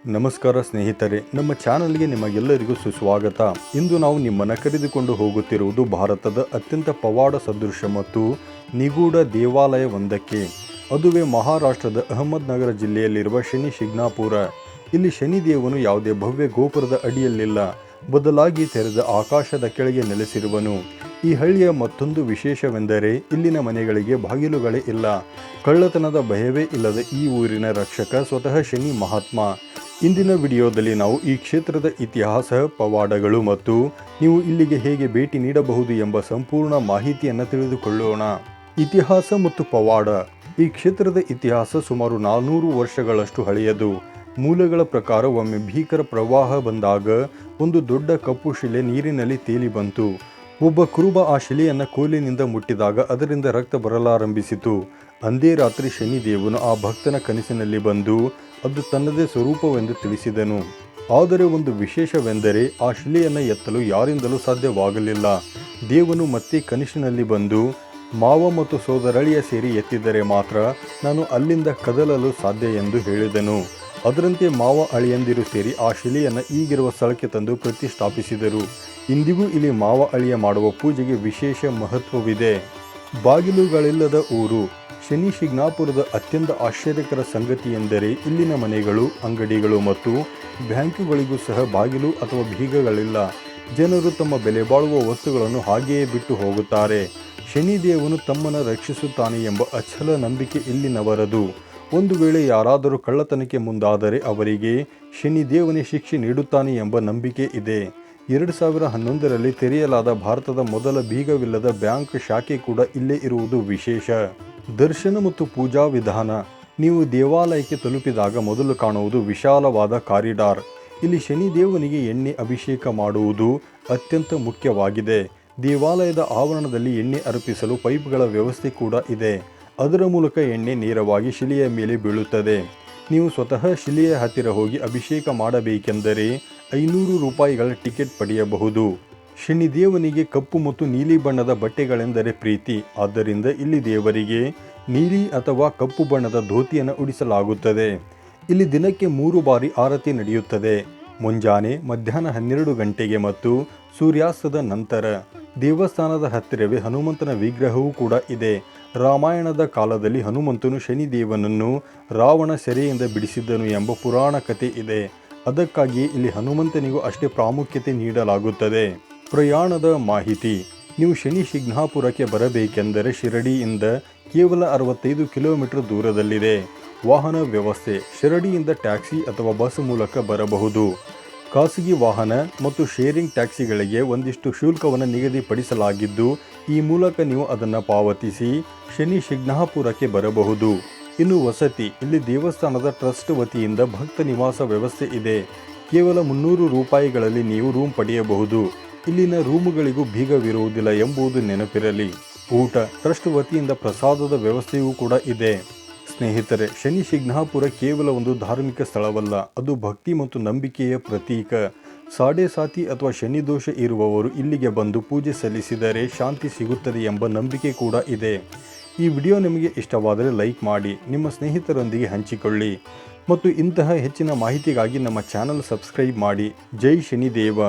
ನಮಸ್ಕಾರ ಸ್ನೇಹಿತರೆ, ನಮ್ಮ ಚಾನಲ್ಗೆ ನಿಮಗೆಲ್ಲರಿಗೂ ಸುಸ್ವಾಗತ. ಇಂದು ನಾವು ನಿಮ್ಮನ್ನು ಕರೆದುಕೊಂಡು ಹೋಗುತ್ತಿರುವುದು ಭಾರತದ ಅತ್ಯಂತ ಪವಾಡ ಸದೃಶ ಮತ್ತು ನಿಗೂಢ ದೇವಾಲಯವೊಂದಕ್ಕೆ. ಅದುವೇ ಮಹಾರಾಷ್ಟ್ರದ ಅಹಮದ್ನಗರ ಜಿಲ್ಲೆಯಲ್ಲಿರುವ ಶನಿ ಶಿಗ್ನಾಪುರ. ಇಲ್ಲಿ ಶನಿದೇವನು ಯಾವುದೇ ಭವ್ಯ ಗೋಪುರದ ಅಡಿಯಲ್ಲಿಲ್ಲ, ಬದಲಾಗಿ ತೆರೆದ ಆಕಾಶದ ಕೆಳಗೆ ನೆಲೆಸಿರುವನು. ಈ ಹಳ್ಳಿಯ ಮತ್ತೊಂದು ವಿಶೇಷವೆಂದರೆ ಇಲ್ಲಿನ ಮನೆಗಳಿಗೆ ಬಾಗಿಲುಗಳೇ ಇಲ್ಲ. ಕಳ್ಳತನದ ಭಯವೇ ಇಲ್ಲದ ಈ ಊರಿನ ರಕ್ಷಕ ಸ್ವತಃ ಶನಿ ಮಹಾತ್ಮ. ಇಂದಿನ ವಿಡಿಯೋದಲ್ಲಿ ನಾವು ಈ ಕ್ಷೇತ್ರದ ಇತಿಹಾಸ, ಪವಾಡಗಳು ಮತ್ತು ನೀವು ಇಲ್ಲಿಗೆ ಹೇಗೆ ಭೇಟಿ ನೀಡಬಹುದು ಎಂಬ ಸಂಪೂರ್ಣ ಮಾಹಿತಿಯನ್ನು ತಿಳಿದುಕೊಳ್ಳೋಣ. ಇತಿಹಾಸ ಮತ್ತು ಪವಾಡ. ಈ ಕ್ಷೇತ್ರದ ಇತಿಹಾಸ ಸುಮಾರು 400 ವರ್ಷಗಳಷ್ಟು ಹಳೆಯದು. ಮೂಲಗಳ ಪ್ರಕಾರ ಒಮ್ಮೆ ಭೀಕರ ಪ್ರವಾಹ ಬಂದಾಗ ಒಂದು ದೊಡ್ಡ ಕಪ್ಪು ಶಿಲೆ ನೀರಿನಲ್ಲಿ ತೇಲಿ ಬಂತು. ಒಬ್ಬ ಕುರುಬ ಆ ಶಿಲೆಯನ್ನು ಕೋಲಿನಿಂದ ಮುಟ್ಟಿದಾಗ ಅದರಿಂದ ರಕ್ತ ಬರಲಾರಂಭಿಸಿತು. ಅಂದೇ ರಾತ್ರಿ ಶನಿದೇವನು ಆ ಭಕ್ತನ ಕನಸಿನಲ್ಲಿ ಬಂದು ಅದು ತನ್ನದೇ ಸ್ವರೂಪವೆಂದು ತಿಳಿಸಿದನು. ಆದರೆ ಒಂದು ವಿಶೇಷವೆಂದರೆ ಆ ಶಿಲೆಯನ್ನು ಎತ್ತಲು ಯಾರಿಂದಲೂ ಸಾಧ್ಯವಾಗಲಿಲ್ಲ. ದೇವನು ಮತ್ತೆ ಕನಸಿನಲ್ಲಿ ಬಂದು ಮಾವ ಮತ್ತು ಸೋದರಳಿಯ ಸೇರಿ ಎತ್ತಿದರೆ ಮಾತ್ರ ನಾನು ಅಲ್ಲಿಂದ ಕದಲಲು ಸಾಧ್ಯ ಎಂದು ಹೇಳಿದನು. ಅದರಂತೆ ಮಾವ ಅಳಿಯಂದಿರು ಸೇರಿ ಆ ಶಿಲೆಯನ್ನು ಈಗಿರುವ ಸ್ಥಳಕ್ಕೆ ತಂದು ಪ್ರತಿಷ್ಠಾಪಿಸಿದರು. ಇಂದಿಗೂ ಇಲ್ಲಿ ಮಾವ ಅಳಿಯ ಮಾಡುವ ಪೂಜೆಗೆ ವಿಶೇಷ ಮಹತ್ವವಿದೆ. ಬಾಗಿಲುಗಳಿಲ್ಲದ ಊರು. ಶನಿ ಶಿಗ್ನಾಪುರದ ಅತ್ಯಂತ ಆಶ್ಚರ್ಯಕರ ಸಂಗತಿ ಎಂದರೆ ಇಲ್ಲಿನ ಮನೆಗಳು, ಅಂಗಡಿಗಳು ಮತ್ತು ಬ್ಯಾಂಕುಗಳಿಗೂ ಸಹ ಬಾಗಿಲು ಅಥವಾ ಬೀಗಗಳಿಲ್ಲ. ಜನರು ತಮ್ಮ ಬೆಲೆ ಬಾಳುವ ವಸ್ತುಗಳನ್ನು ಹಾಗೆಯೇ ಬಿಟ್ಟು ಹೋಗುತ್ತಾರೆ. ಶನಿದೇವನು ತಮ್ಮನ್ನು ರಕ್ಷಿಸುತ್ತಾನೆ ಎಂಬ ಅಚಲ ನಂಬಿಕೆ ಇಲ್ಲಿನವರದು. ಒಂದು ವೇಳೆ ಯಾರಾದರೂ ಕಳ್ಳತನಕ್ಕೆ ಮುಂದಾದರೆ ಅವರಿಗೆ ಶನಿದೇವನೇ ಶಿಕ್ಷೆ ನೀಡುತ್ತಾನೆ ಎಂಬ ನಂಬಿಕೆ ಇದೆ. 2011ರಲ್ಲಿ ತೆರೆಯಲಾದ ಭಾರತದ ಮೊದಲ ಬೀಗವಿಲ್ಲದ ಬ್ಯಾಂಕ್ ಶಾಖೆ ಕೂಡ ಇಲ್ಲೇ ಇರುವುದು ವಿಶೇಷ. ದರ್ಶನ ಮತ್ತು ಪೂಜಾ ವಿಧಾನ. ನೀವು ದೇವಾಲಯಕ್ಕೆ ತಲುಪಿದಾಗ ಮೊದಲು ಕಾಣುವುದು ವಿಶಾಲವಾದ ಕಾರಿಡಾರ್. ಇಲ್ಲಿ ಶನಿದೇವನಿಗೆ ಎಣ್ಣೆ ಅಭಿಷೇಕ ಮಾಡುವುದು ಅತ್ಯಂತ ಮುಖ್ಯವಾಗಿದೆ. ದೇವಾಲಯದ ಆವರಣದಲ್ಲಿ ಎಣ್ಣೆ ಅರ್ಪಿಸಲು ಪೈಪ್ಗಳ ವ್ಯವಸ್ಥೆ ಕೂಡ ಇದೆ. ಅದರ ಮೂಲಕ ಎಣ್ಣೆ ನೇರವಾಗಿ ಶಿಲೆಯ ಮೇಲೆ ಬೀಳುತ್ತದೆ. ನೀವು ಸ್ವತಃ ಶಿಲೆಯ ಹತ್ತಿರ ಹೋಗಿ ಅಭಿಷೇಕ ಮಾಡಬೇಕೆಂದರೆ 500 ರೂಪಾಯಿಗಳ ಟಿಕೆಟ್ ಪಡೆಯಬಹುದು. ಶನಿದೇವನಿಗೆ ಕಪ್ಪು ಮತ್ತು ನೀಲಿ ಬಣ್ಣದ ಬಟ್ಟೆಗಳೆಂದರೆ ಪ್ರೀತಿ. ಆದ್ದರಿಂದ ಇಲ್ಲಿ ದೇವರಿಗೆ ನೀಲಿ ಅಥವಾ ಕಪ್ಪು ಬಣ್ಣದ ಧೋತಿಯನ್ನು ಉಡಿಸಲಾಗುತ್ತದೆ. ಇಲ್ಲಿ ದಿನಕ್ಕೆ 3 ಬಾರಿ ಆರತಿ ನಡೆಯುತ್ತದೆ. ಮುಂಜಾನೆ, ಮಧ್ಯಾಹ್ನ 12 ಗಂಟೆಗೆ ಮತ್ತು ಸೂರ್ಯಾಸ್ತದ ನಂತರ. ದೇವಸ್ಥಾನದ ಹತ್ತಿರವೇ ಹನುಮಂತನ ವಿಗ್ರಹವೂ ಕೂಡ ಇದೆ. ರಾಮಾಯಣದ ಕಾಲದಲ್ಲಿ ಹನುಮಂತನು ಶನಿದೇವನನ್ನು ರಾವಣ ಸೆರೆಯಿಂದ ಬಿಡಿಸಿದ್ದನು ಎಂಬ ಪುರಾಣ ಕಥೆ ಇದೆ. ಅದಕ್ಕಾಗಿಯೇ ಇಲ್ಲಿ ಹನುಮಂತನಿಗೂ ಅಷ್ಟೇ ಪ್ರಾಮುಖ್ಯತೆ ನೀಡಲಾಗುತ್ತದೆ. ಪ್ರಯಾಣದ ಮಾಹಿತಿ. ನೀವು ಶನಿ ಶಿಗ್ನಾಪುರಕ್ಕೆ ಬರಬೇಕೆಂದರೆ ಶಿರಡಿಯಿಂದ ಕೇವಲ 65 ಕಿಲೋಮೀಟರ್ ದೂರದಲ್ಲಿದೆ. ವಾಹನ ವ್ಯವಸ್ಥೆ. ಶಿರಡಿಯಿಂದ ಟ್ಯಾಕ್ಸಿ ಅಥವಾ ಬಸ್ ಮೂಲಕ ಬರಬಹುದು. ಖಾಸಗಿ ವಾಹನ ಮತ್ತು ಶೇರಿಂಗ್ ಟ್ಯಾಕ್ಸಿಗಳಿಗೆ ಒಂದಿಷ್ಟು ಶುಲ್ಕವನ್ನು ನಿಗದಿಪಡಿಸಲಾಗಿದ್ದು ಈ ಮೂಲಕ ನೀವು ಅದನ್ನು ಪಾವತಿಸಿ ಶನಿ ಶಿಗ್ನಾಪುರಕ್ಕೆ ಬರಬಹುದು. ಇನ್ನು ವಸತಿ. ಇಲ್ಲಿ ದೇವಸ್ಥಾನದ ಟ್ರಸ್ಟ್ ವತಿಯಿಂದ ಭಕ್ತ ನಿವಾಸ ವ್ಯವಸ್ಥೆ ಇದೆ. ಕೇವಲ 300 ರೂಪಾಯಿಗಳಲ್ಲಿ ನೀವು ರೂಮ್ ಪಡೆಯಬಹುದು. ಇಲ್ಲಿನ ರೂಮುಗಳಿಗೂ ಬೀಗವಿರುವುದಿಲ್ಲ ಎಂಬುದು ನೆನಪಿರಲಿ. ಊಟ. ಟ್ರಸ್ಟ್ ವತಿಯಿಂದ ಪ್ರಸಾದದ ವ್ಯವಸ್ಥೆಯೂ ಕೂಡ ಇದೆ. ಸ್ನೇಹಿತರೆ, ಶನಿ ಶಿಗ್ನಾಪುರ ಕೇವಲ ಒಂದು ಧಾರ್ಮಿಕ ಸ್ಥಳವಲ್ಲ, ಅದು ಭಕ್ತಿ ಮತ್ತು ನಂಬಿಕೆಯ ಪ್ರತೀಕ. ಸಾಡೆ ಸಾತಿ ಅಥವಾ ಶನಿ ದೋಷ ಇರುವವರು ಇಲ್ಲಿಗೆ ಬಂದು ಪೂಜೆ ಸಲ್ಲಿಸಿದರೆ ಶಾಂತಿ ಸಿಗುತ್ತದೆ ಎಂಬ ನಂಬಿಕೆ ಕೂಡ ಇದೆ. ಈ ವಿಡಿಯೋ ನಿಮಗೆ ಇಷ್ಟವಾದರೆ ಲೈಕ್ ಮಾಡಿ, ನಿಮ್ಮ ಸ್ನೇಹಿತರೊಂದಿಗೆ ಹಂಚಿಕೊಳ್ಳಿ ಮತ್ತು ಇಂತಹ ಹೆಚ್ಚಿನ ಮಾಹಿತಿಗಾಗಿ ನಮ್ಮ ಚಾನಲ್ ಸಬ್ಸ್ಕ್ರೈಬ್ ಮಾಡಿ. ಜೈ ಶನಿದೇವ.